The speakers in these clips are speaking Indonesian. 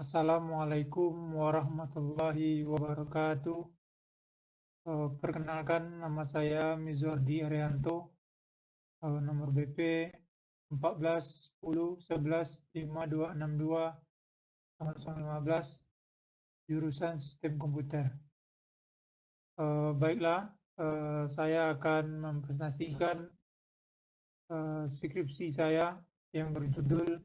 Assalamualaikum warahmatullahi wabarakatuh. Perkenalkan nama saya Mizwardi Arianto, nomor BP 14 10 11 5262 15, jurusan Sistem Komputer. Baiklah, saya akan mempresentasikan skripsi saya yang berjudul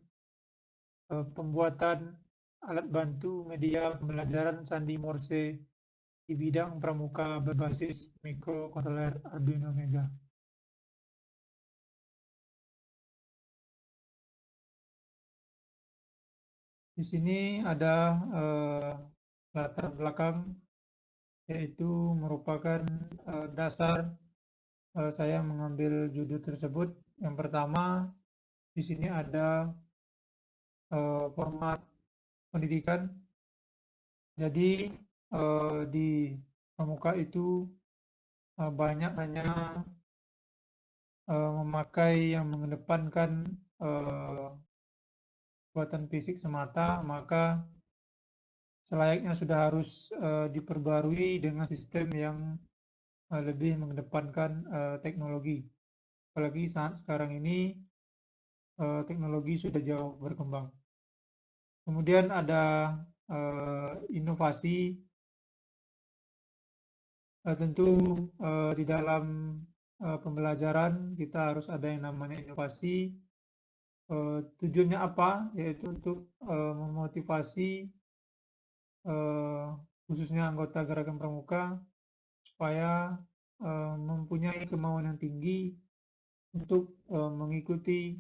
Pembuatan Alat Bantu Media Pembelajaran Sandi Morse di bidang pramuka berbasis mikrokontroler Arduino Mega. Di sini ada latar belakang, yaitu merupakan dasar saya mengambil judul tersebut. Yang pertama, di sini ada format pendidikan. Jadi di pramuka itu banyak hanya memakai yang mengedepankan kekuatan fisik semata, maka selayaknya sudah harus diperbarui dengan sistem yang lebih mengedepankan teknologi. Apalagi saat sekarang ini teknologi sudah jauh berkembang. Kemudian ada inovasi, tentu di dalam pembelajaran kita harus ada yang namanya inovasi. Tujuannya apa? Yaitu untuk memotivasi khususnya anggota gerakan pramuka supaya mempunyai kemauan yang tinggi untuk mengikuti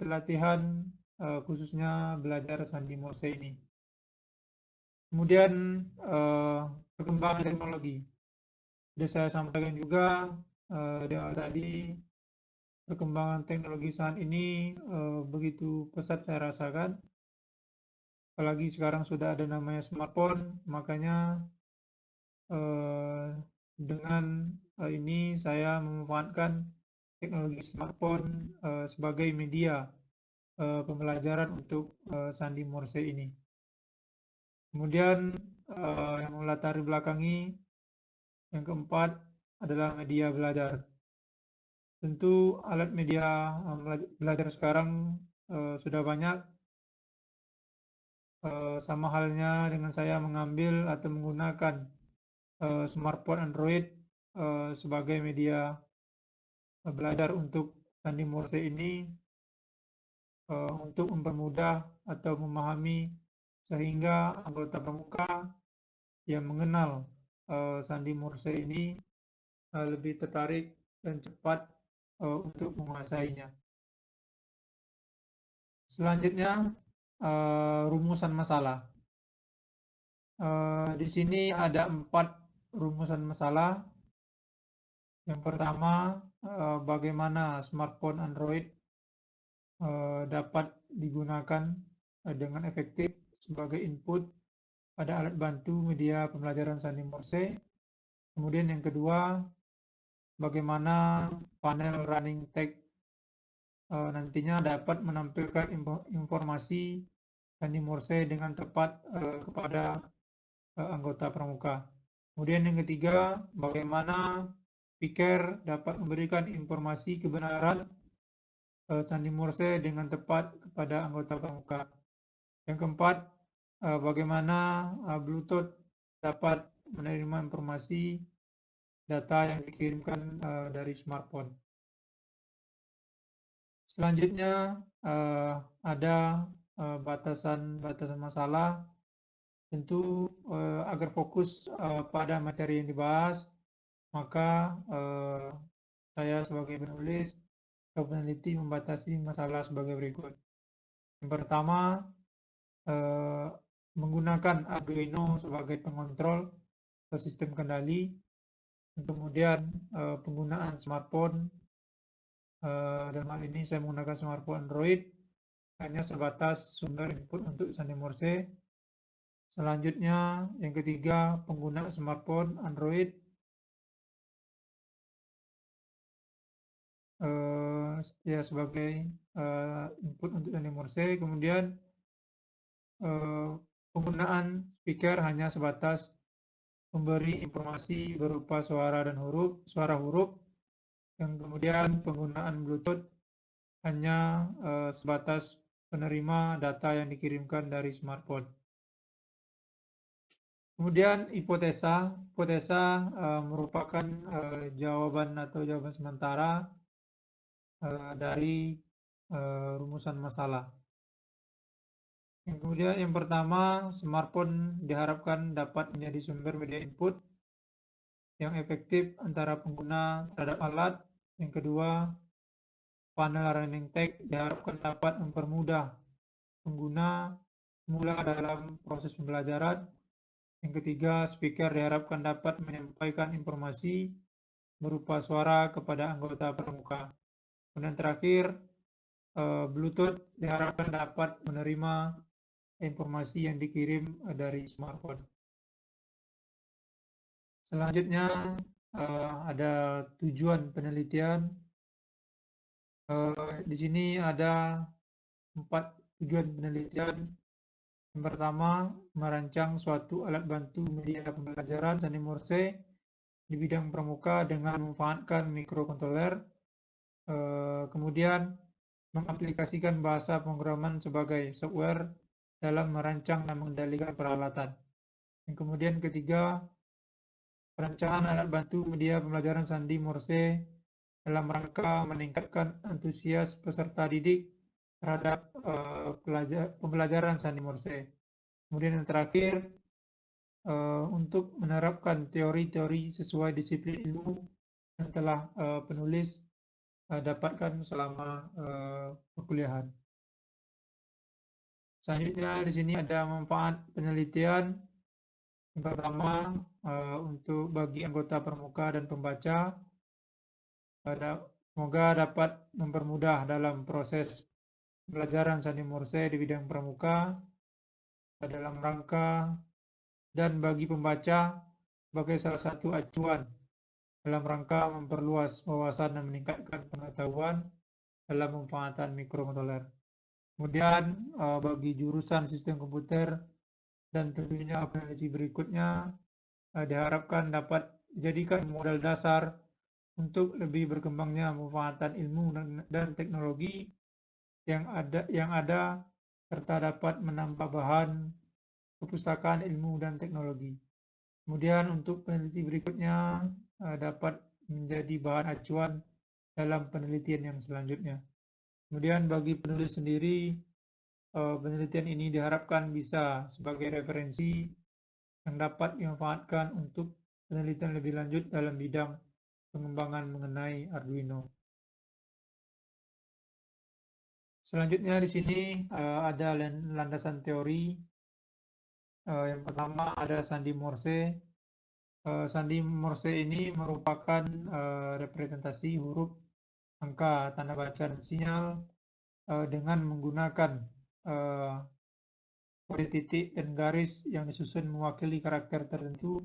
latihan khususnya belajar sandi Morse ini. Kemudian perkembangan teknologi. Sudah saya sampaikan juga di awal tadi, perkembangan teknologi saat ini begitu pesat saya rasakan. Apalagi sekarang sudah ada namanya smartphone, makanya dengan ini saya memanfaatkan teknologi smartphone sebagai media pembelajaran untuk sandi Morse ini. Kemudian yang melatari belakangi, yang keempat adalah media belajar. Tentu alat media belajar sekarang sudah banyak, sama halnya dengan saya mengambil atau menggunakan smartphone Android sebagai media belajar untuk sandi Morse ini, untuk mempermudah atau memahami sehingga anggota pramuka yang mengenal sandi Morse ini lebih tertarik dan cepat untuk menguasainya. Selanjutnya, rumusan masalah. Di sini ada 4 rumusan masalah. Yang pertama, bagaimana smartphone Android dapat digunakan dengan efektif sebagai input pada alat bantu media pembelajaran sandi Morse. Kemudian yang kedua, bagaimana panel running text nantinya dapat menampilkan informasi sandi Morse dengan tepat kepada anggota pramuka. Kemudian yang ketiga, bagaimana picker dapat memberikan informasi kebenaran sandi Morse dengan tepat kepada anggota pramuka. Yang keempat, bagaimana Bluetooth dapat menerima informasi data yang dikirimkan dari smartphone. Selanjutnya ada batasan masalah. Tentu agar fokus pada materi yang dibahas, maka saya sebagai penulis atau peneliti membatasi masalah sebagai berikut. Yang pertama, menggunakan Arduino sebagai pengontrol atau sistem kendali. Kemudian penggunaan smartphone, dalam hal ini saya menggunakan smartphone Android, hanya sebatas sumber input untuk sandi Morse. Selanjutnya, yang ketiga, penggunaan smartphone Android ya sebagai input untuk sandi Morse. Kemudian penggunaan speaker hanya sebatas memberi informasi berupa suara huruf, dan kemudian penggunaan Bluetooth hanya sebatas penerima data yang dikirimkan dari smartphone. Kemudian hipotesa merupakan jawaban sementara dari rumusan masalah. Kemudian yang pertama, smartphone diharapkan dapat menjadi sumber media input yang efektif antara pengguna terhadap alat. Yang kedua, panel learning tag diharapkan dapat mempermudah pengguna mula dalam proses pembelajaran. Yang ketiga, speaker diharapkan dapat menyampaikan informasi berupa suara kepada anggota pramuka. Dan terakhir, Bluetooth diharapkan dapat menerima informasi yang dikirim dari smartphone. Selanjutnya ada tujuan penelitian. Di sini ada 4 tujuan penelitian. Yang pertama, merancang suatu alat bantu media pembelajaran sandi Morse di bidang pramuka dengan memanfaatkan mikrokontroler. Kemudian mengaplikasikan bahasa pemrograman sebagai software dalam merancang dan mengendalikan peralatan. Yang kemudian ketiga, perancangan alat bantu media pembelajaran sandi Morse dalam rangka meningkatkan antusias peserta didik terhadap pembelajaran sandi Morse. Kemudian yang terakhir, untuk menerapkan teori-teori sesuai disiplin ilmu yang telah penulis dapatkan selama perkuliahan. Selanjutnya di sini ada manfaat penelitian. Yang pertama, untuk bagi anggota pramuka dan pembaca, semoga dapat mempermudah dalam proses pembelajaran sandi Morse di bidang pramuka dalam rangka, dan bagi pembaca sebagai salah satu acuan dalam rangka memperluas wawasan dan meningkatkan pengetahuan dalam pemanfaatan mikrokontroler. Kemudian bagi jurusan sistem komputer dan tentunya peneliti berikutnya diharapkan dapat dijadikan modal dasar untuk lebih berkembangnya pemanfaatan ilmu dan teknologi yang ada serta dapat menambah bahan perpustakaan ilmu dan teknologi. Kemudian untuk peneliti berikutnya dapat menjadi bahan acuan dalam penelitian yang selanjutnya. Kemudian bagi penulis sendiri, penelitian ini diharapkan bisa sebagai referensi yang dapat dimanfaatkan untuk penelitian lebih lanjut dalam bidang pengembangan mengenai Arduino. Selanjutnya di sini ada landasan teori. Yang pertama ada sandi Morse. Sandi Morse ini merupakan representasi huruf, angka, tanda baca, dan sinyal dengan menggunakan kode titik dan garis yang disusun mewakili karakter tertentu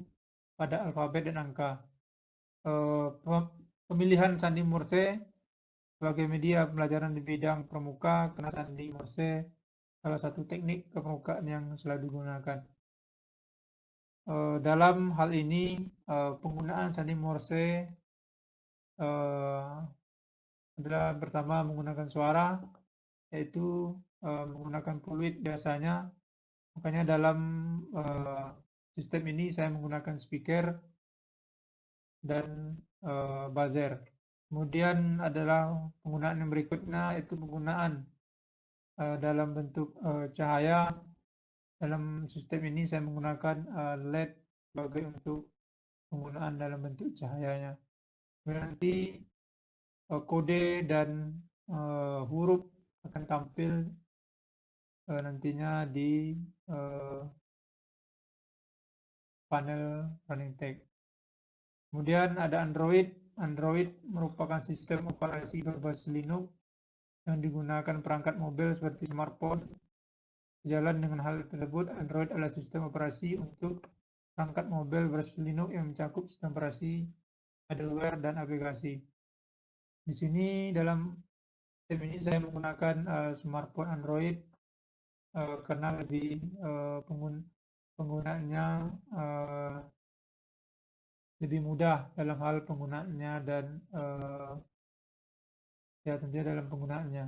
pada alfabet dan angka. Pemilihan sandi Morse sebagai media pembelajaran di bidang pramuka karena sandi Morse salah satu teknik kepramukaan yang selalu digunakan. Dalam hal ini penggunaan sandi Morse adalah pertama menggunakan suara, yaitu menggunakan fluid biasanya. Makanya dalam sistem ini saya menggunakan speaker dan buzzer. Kemudian adalah penggunaan yang berikutnya, yaitu penggunaan dalam bentuk cahaya. Dalam sistem ini saya menggunakan LED sebagai untuk penggunaan dalam bentuk cahayanya. Nanti kode dan huruf akan tampil nantinya di panel running tag. Kemudian ada Android. Android merupakan sistem operasi berbasis Linux yang digunakan perangkat mobil seperti smartphone. Sejalan dengan hal tersebut, Android adalah sistem operasi untuk perangkat mobil berbasis Linux yang mencakup sistem operasi, middleware, dan aplikasi. Di sini dalam sistem ini saya menggunakan smartphone Android karena lebih penggunaannya lebih mudah dalam hal penggunaannya dan ya tentunya dalam penggunaannya.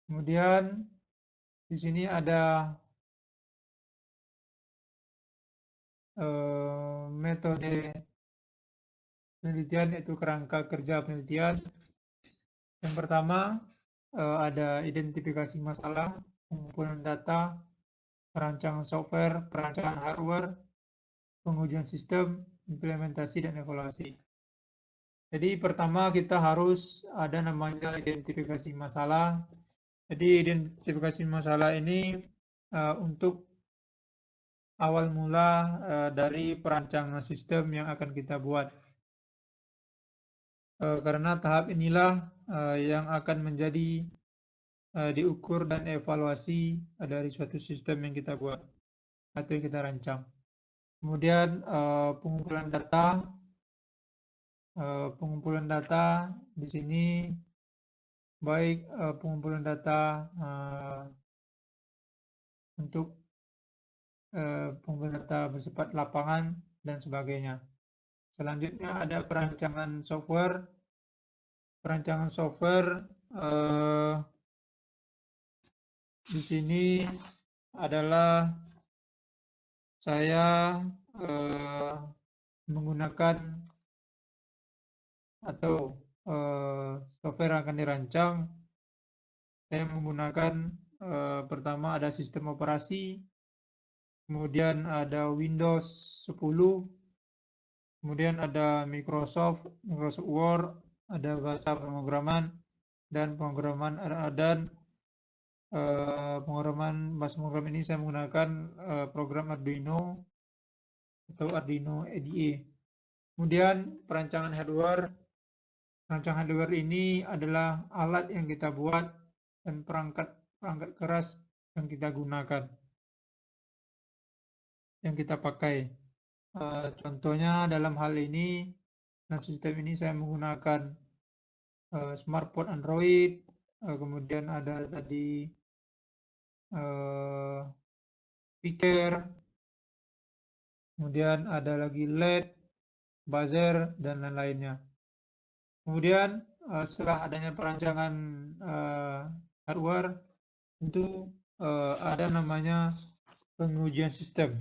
Kemudian di sini ada metode penelitian, yaitu kerangka kerja penelitian. Yang pertama ada identifikasi masalah, pengumpulan data, perancangan software, perancangan hardware, pengujian sistem, implementasi, dan evaluasi. Jadi pertama kita harus ada namanya identifikasi masalah. Jadi identifikasi masalah ini untuk awal mula dari perancangan sistem yang akan kita buat. Karena tahap inilah yang akan menjadi diukur dan evaluasi dari suatu sistem yang kita buat atau yang kita rancang. Kemudian pengumpulan data di sini baik pengumpulan data untuk pengumpulan data bersifat lapangan dan sebagainya. Selanjutnya ada perancangan software. Perancangan software di sini adalah saya menggunakan atau software yang akan dirancang. Saya menggunakan pertama ada sistem operasi, kemudian ada Windows 10, kemudian ada Microsoft Word, ada bahasa pemrograman dan pemrograman bahasa pemrograman ini saya menggunakan program Arduino atau Arduino IDE. Kemudian perancangan hardware. Perancangan hardware ini adalah alat yang kita buat dan perangkat keras yang kita gunakan, yang kita pakai. Contohnya dalam hal ini, dan sistem ini saya menggunakan smartphone Android, kemudian ada tadi speaker, kemudian ada lagi LED, buzzer, dan lain-lainnya. Kemudian setelah adanya perancangan hardware, tentu ada namanya pengujian sistem.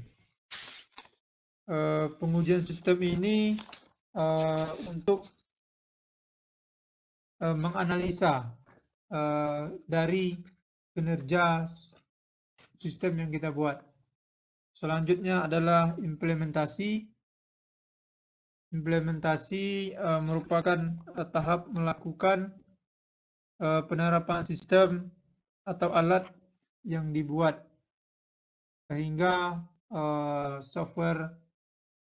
Pengujian sistem ini untuk menganalisa dari kinerja sistem yang kita buat. Selanjutnya adalah implementasi. Implementasi merupakan tahap melakukan penerapan sistem atau alat yang dibuat sehingga software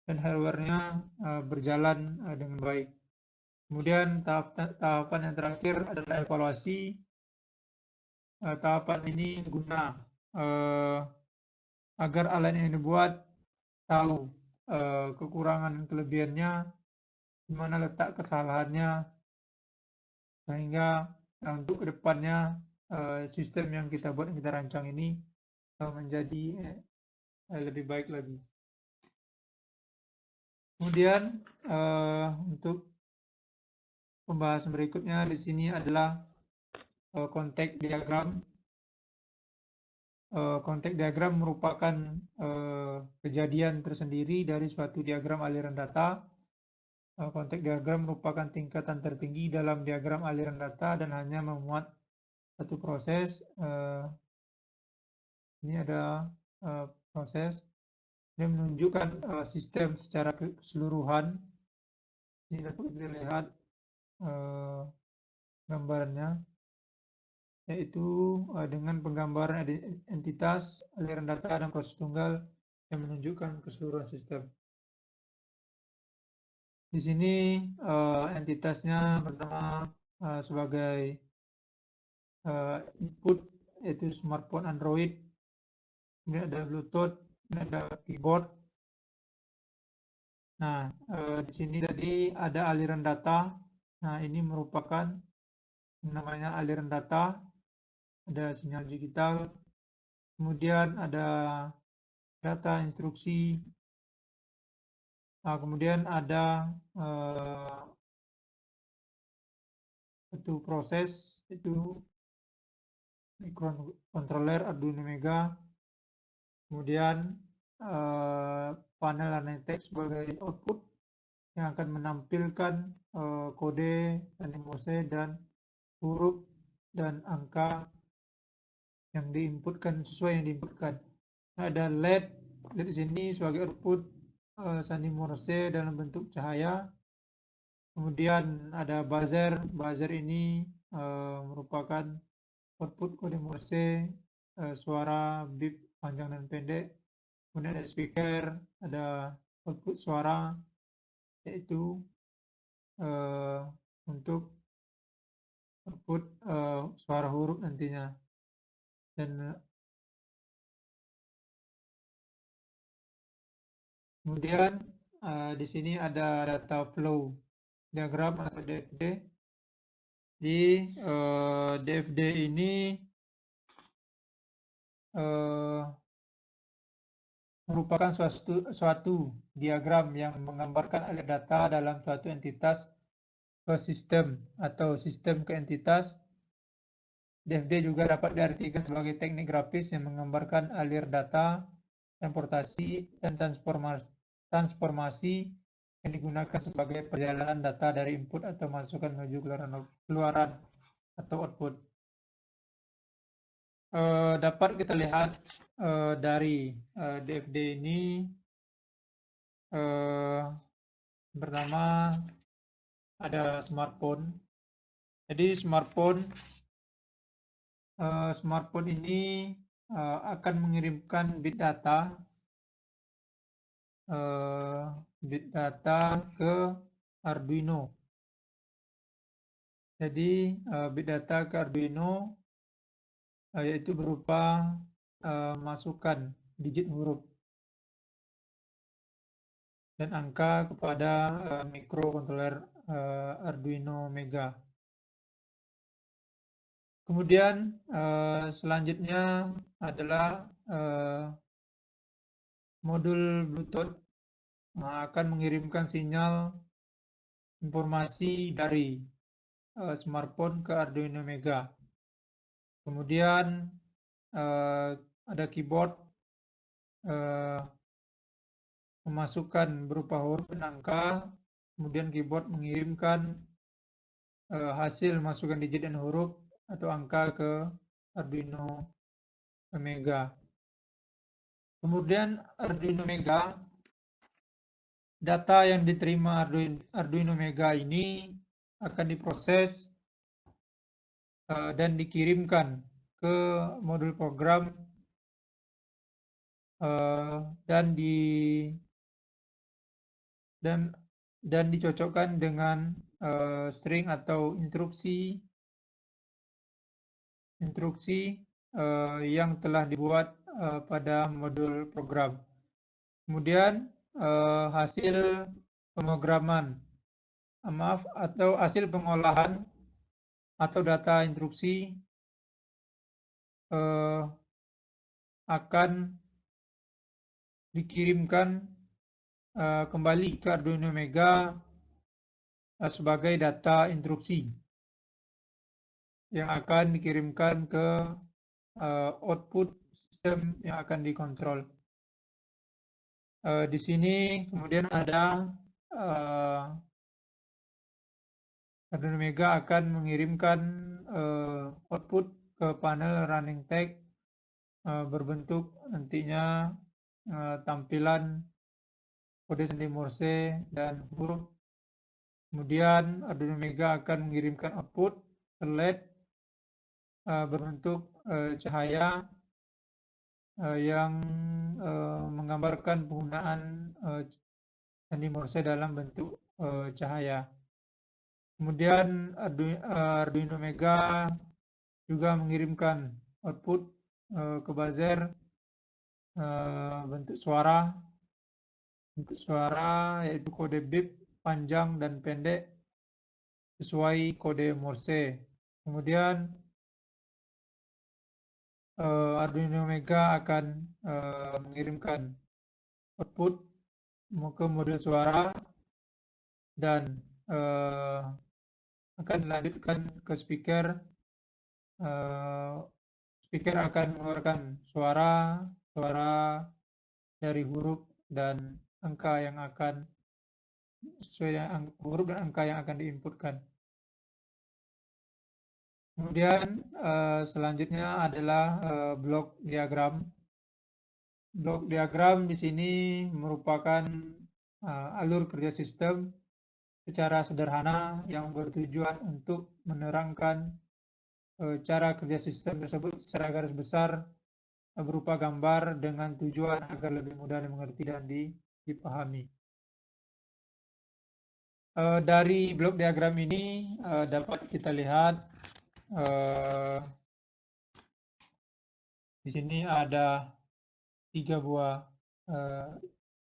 dan hardware-nya berjalan dengan baik. Kemudian tahapan yang terakhir adalah evaluasi. Tahapan ini guna agar alat yang dibuat tahu kekurangan dan kelebihannya, di mana letak kesalahannya, sehingga untuk kedepannya sistem yang kita buat, yang kita rancang ini menjadi lebih baik lagi. Kemudian untuk pembahasan berikutnya di sini adalah konteks diagram. Konteks diagram merupakan kejadian tersendiri dari suatu diagram aliran data. Konteks diagram merupakan tingkatan tertinggi dalam diagram aliran data dan hanya memuat satu proses. Ini ada proses yang menunjukkan sistem secara keseluruhan. Ini dapat kita lihat gambarannya, yaitu dengan penggambaran entitas, aliran data, dan proses tunggal yang menunjukkan keseluruhan sistem. Di sini entitasnya pertama sebagai input, yaitu smartphone Android, kemudian ada Bluetooth, kemudian ada keyboard. Nah, di sini tadi ada aliran data. Nah, ini merupakan namanya aliran data. Ada sinyal digital, kemudian ada data instruksi, kemudian ada satu proses itu microcontroller Arduino Mega, kemudian panel dan text sebagai output yang akan menampilkan kode sandi Morse dan huruf dan angka yang diinputkan sesuai yang diinputkan. Ada LED di sini sebagai output sandi Morse dalam bentuk cahaya. Kemudian ada buzzer ini merupakan output kode Morse, suara bip panjang dan pendek. Kemudian ada speaker, ada output suara, yaitu untuk output suara huruf nantinya. Dan kemudian di sini ada data flow diagram atau DFD. Di DFD ini merupakan suatu diagram yang menggambarkan alur data dalam suatu entitas ke sistem atau sistem ke entitas. DFD juga dapat diartikan sebagai teknik grafis yang menggambarkan alir data, transportasi, dan transformasi yang digunakan sebagai perjalanan data dari input atau masukan menuju keluaran atau output. Dapat kita lihat dari DFD ini pertama ada smartphone. Jadi smartphone ini akan mengirimkan bit data ke Arduino. Jadi bit data ke Arduino yaitu berupa masukan digit huruf dan angka kepada microcontroller Arduino Mega. Kemudian selanjutnya adalah modul Bluetooth akan mengirimkan sinyal informasi dari smartphone ke Arduino Mega. Kemudian ada keyboard memasukkan berupa huruf dan angka, kemudian keyboard mengirimkan hasil masukan digit dan huruf atau angka ke Arduino Mega. Kemudian Arduino Mega, data yang diterima Arduino Mega ini akan diproses dan dikirimkan ke modul program dan dicocokkan dengan string atau instruksi yang telah dibuat pada modul program. Kemudian hasil pemrograman, atau hasil pengolahan atau data instruksi akan dikirimkan kembali ke Arduino Mega sebagai data instruksi yang akan dikirimkan ke output sistem yang akan dikontrol. Di sini kemudian ada Arduino Mega akan mengirimkan output ke panel running tag berbentuk nantinya tampilan kode sandi Morse dan huruf. Kemudian Arduino Mega akan mengirimkan output ke LED berbentuk cahaya yang menggambarkan penggunaan sandi Morse dalam bentuk cahaya. Kemudian Arduino Mega juga mengirimkan output ke buzzer bentuk suara yaitu kode bip panjang dan pendek sesuai kode Morse. Kemudian Arduino Mega akan mengirimkan output ke modul suara dan akan dilanjutkan ke speaker. Speaker akan mengeluarkan suara dari huruf dan angka yang akan sesuai dengan huruf dan angka yang akan diinputkan. Kemudian selanjutnya adalah blok diagram. Blok diagram di sini merupakan alur kerja sistem secara sederhana yang bertujuan untuk menerangkan cara kerja sistem tersebut secara garis besar berupa gambar dengan tujuan agar lebih mudah dimengerti dan dipahami. Dari blok diagram ini dapat kita lihat di sini ada 3 buah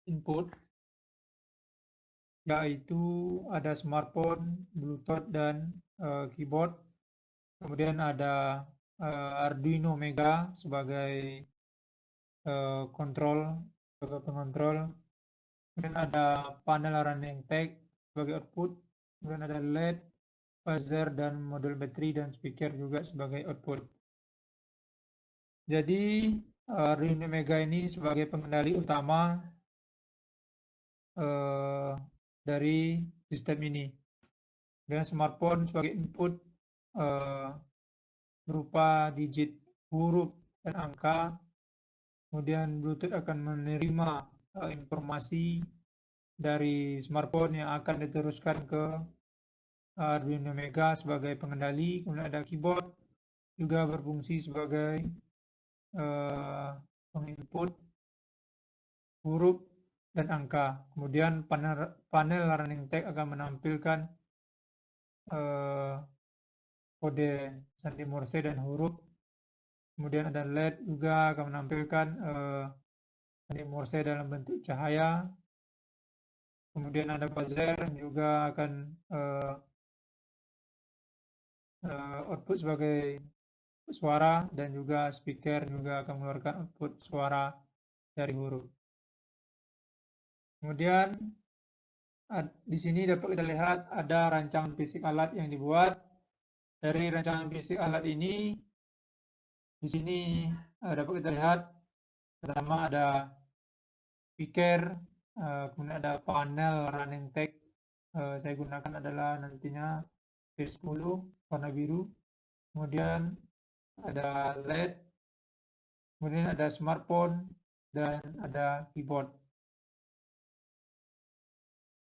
input, yaitu ada smartphone, Bluetooth, dan keyboard. Kemudian ada Arduino Mega sebagai sebagai pengontrol. Kemudian ada panel running tag sebagai output. Kemudian ada LED, buzzer, dan modul baterai dan speaker juga sebagai output. Jadi Arduino Mega ini sebagai pengendali utama dari sistem ini. Dan smartphone sebagai input berupa digit, huruf, dan angka. Kemudian Bluetooth akan menerima informasi dari smartphone yang akan diteruskan ke Arduino Mega sebagai pengendali. Kemudian ada keyboard juga berfungsi sebagai penginput huruf dan angka. Kemudian panel running tag akan menampilkan kode sandi Morse dan huruf. Kemudian ada LED juga akan menampilkan sandi Morse dalam bentuk cahaya. Kemudian ada buzzer juga akan output sebagai suara, dan juga speaker juga akan mengeluarkan output suara dari huruf. Kemudian di sini dapat kita lihat ada rancangan fisik alat yang dibuat. Dari rancangan fisik alat ini, di sini dapat kita lihat pertama ada speaker, kemudian ada panel running tag. Saya gunakan adalah nantinya P10 warna biru. Kemudian ada LED, kemudian ada smartphone, dan ada keyboard.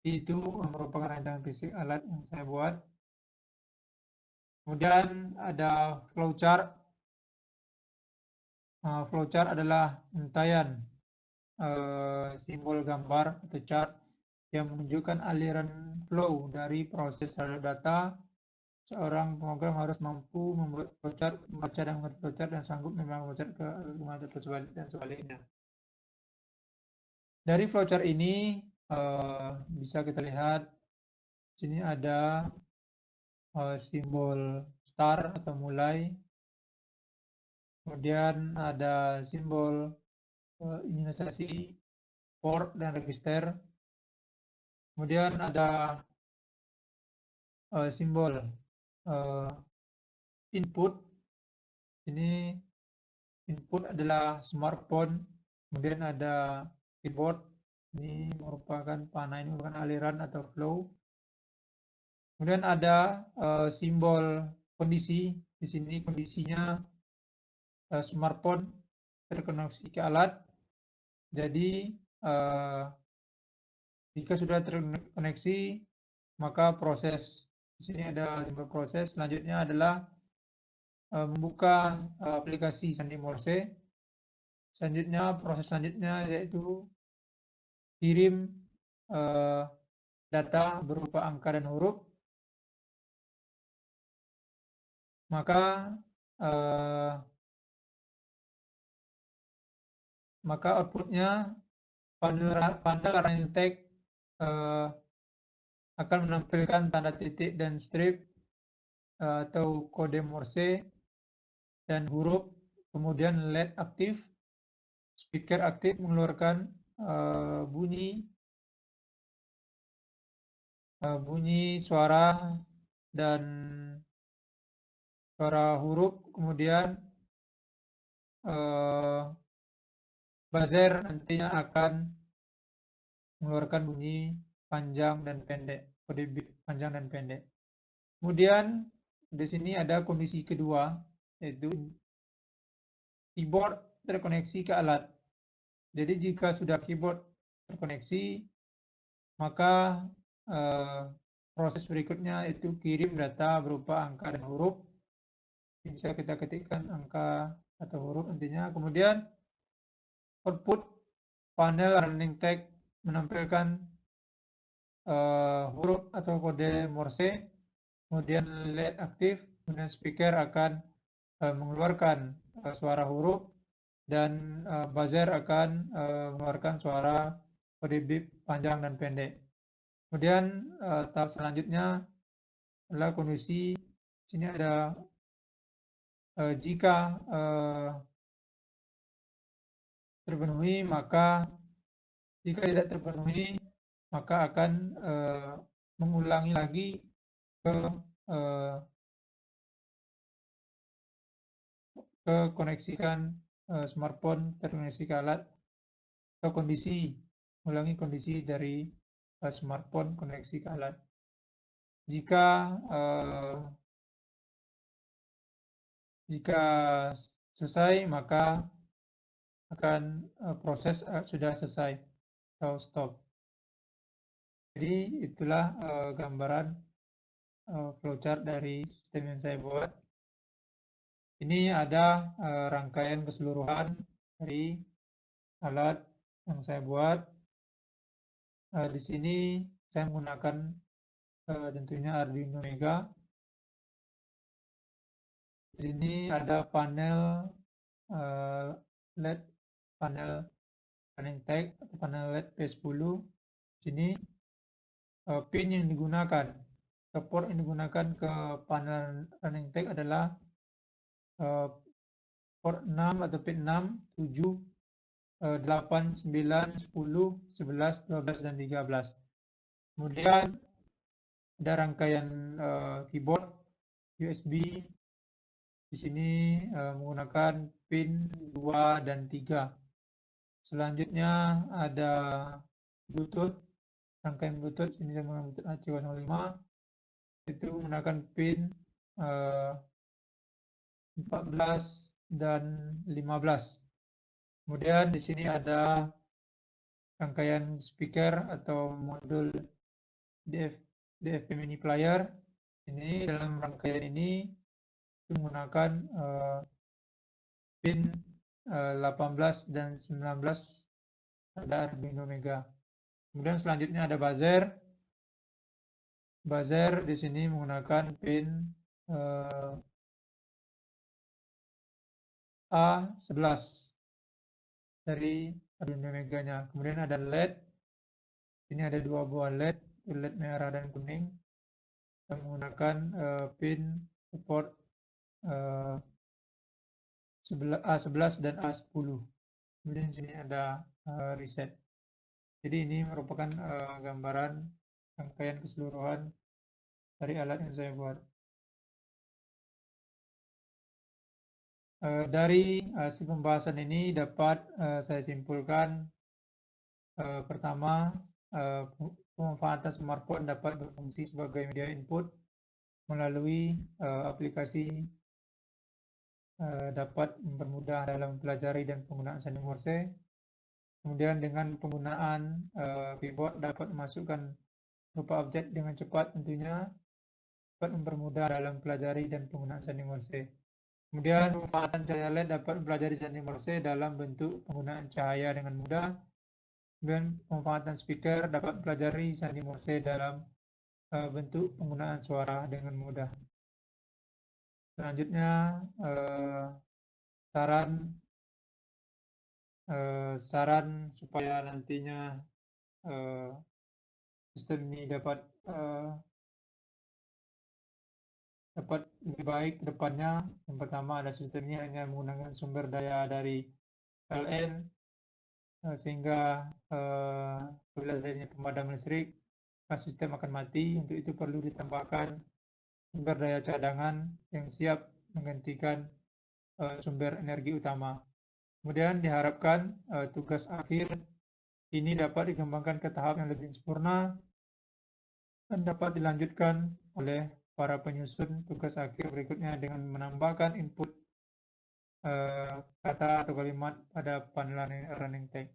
Itu merupakan rancangan fisik alat yang saya buat. Kemudian ada flowchart. Flowchart adalah untayan simbol gambar atau chart yang menunjukkan aliran flow dari proses terhadap data. Seorang program harus mampu membuat flowchart, membaca dan mengerti flowchart, dan sanggup memang flowchart ke argumen atau dan sebaliknya. Dari flowchart ini bisa kita lihat sini ada simbol start atau mulai. Kemudian ada simbol inisialisasi, port, dan register. Kemudian ada simbol input. Ini input adalah smartphone. Kemudian ada keyboard. Ini merupakan panah, ini merupakan aliran atau flow. Kemudian ada simbol kondisi. Di sini kondisinya smartphone terkoneksi ke alat. Jadi jika sudah terkoneksi, maka proses di sini ada simbol proses. Selanjutnya adalah membuka aplikasi sandi Morse. Selanjutnya proses selanjutnya yaitu kirim data berupa angka dan huruf. Maka outputnya panel running tag akan menampilkan tanda titik dan strip atau kode Morse dan huruf. kemudian LED aktif, speaker aktif mengeluarkan bunyi suara dan suara huruf, kemudian buzzer nantinya akan mengeluarkan bunyi panjang dan pendek, kode bit panjang dan pendek. Kemudian di sini ada kondisi kedua, yaitu keyboard terkoneksi ke alat. Jadi jika sudah keyboard terkoneksi, maka proses berikutnya itu kirim data berupa angka dan huruf. Bisa kita ketikkan angka atau huruf nantinya. Kemudian output panel running tag menampilkan huruf atau kode Morse, kemudian LED aktif, kemudian speaker akan mengeluarkan suara huruf, dan buzzer akan mengeluarkan suara kode bip panjang dan pendek. Kemudian tahap selanjutnya adalah kondisi, sini ada jika terpenuhi, maka jika tidak terpenuhi, maka akan mengulangi lagi ke koneksikan smartphone terkoneksi ke alat, atau ulangi kondisi dari smartphone koneksi ke alat. Jika selesai, maka akan proses sudah selesai atau stop. Jadi itulah gambaran flowchart dari sistem yang saya buat. Ini ada rangkaian keseluruhan dari alat yang saya buat. Di sini saya menggunakan tentunya Arduino Mega. Di sini ada panel LED, panel running tag atau panel LED P10. Di sini pin yang digunakan, port yang digunakan ke panel running tag adalah port 6 atau pin 6, 7, 8, 9, 10, 11, 12, dan 13. Kemudian ada rangkaian keyboard USB. Di sini menggunakan pin 2 dan 3. Selanjutnya ada Bluetooth, rangkaian Bluetooth. Ini saya menggunakan Bluetooth AC05. Itu menggunakan pin 14 dan 15. Kemudian di sini ada rangkaian speaker atau modul DFP mini player. Ini dalam rangkaian ini menggunakan pin 18 dan 19 pada Arduino Mega. Kemudian selanjutnya ada buzzer. Buzzer di sini menggunakan pin A11 dari Arduino Mega-nya. Kemudian ada LED. Ini ada 2 buah LED, LED merah dan kuning, yang menggunakan pin support A11 dan A10. Kemudian di sini ada reset. Jadi ini merupakan gambaran rangkaian keseluruhan dari alat yang saya buat. Dari hasil pembahasan ini dapat saya simpulkan, pertama, pemanfaatan smartphone dapat berfungsi sebagai media input melalui aplikasi, dapat mempermudah dalam mempelajari dan penggunaan sandi Morse. Kemudian dengan penggunaan keyboard dapat memasukkan berupa objek dengan cepat, tentunya dapat mempermudah dalam mempelajari dan penggunaan sandi Morse. Kemudian pemanfaatan cahaya LED dapat mempelajari sandi Morse dalam bentuk penggunaan cahaya dengan mudah. Kemudian pemanfaatan speaker dapat mempelajari sandi Morse dalam bentuk penggunaan suara dengan mudah. Selanjutnya saran supaya nantinya sistem ini dapat dapat lebih baik ke depannya. Yang pertama ada sistemnya hanya menggunakan sumber daya dari PLN, sehingga apabila terjadinya pemadaman listrik, sistem akan mati. Untuk itu perlu ditambahkan sumber daya cadangan yang siap menggantikan sumber energi utama. Kemudian diharapkan tugas akhir ini dapat dikembangkan ke tahap yang lebih sempurna dan dapat dilanjutkan oleh para penyusun tugas akhir berikutnya dengan menambahkan input kata atau kalimat pada panelan running tag.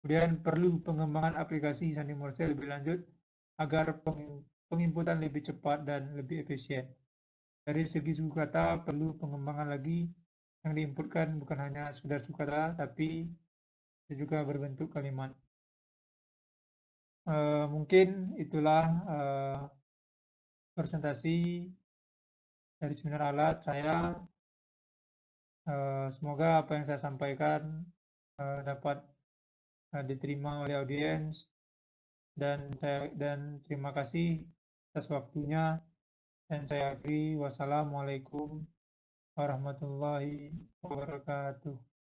Kemudian perlu pengembangan aplikasi sandi Morse lebih lanjut agar penginputan lebih cepat dan lebih efisien. Dari segi suku kata perlu pengembangan lagi, yang diinputkan bukan hanya sekedar suku kata, tapi juga berbentuk kalimat. Mungkin itulah presentasi dari seminar alat saya. Semoga apa yang saya sampaikan dapat diterima oleh audiens, dan terima kasih atas waktunya, dan saya akhiri. Wassalamualaikum warahmatullahi wabarakatuh.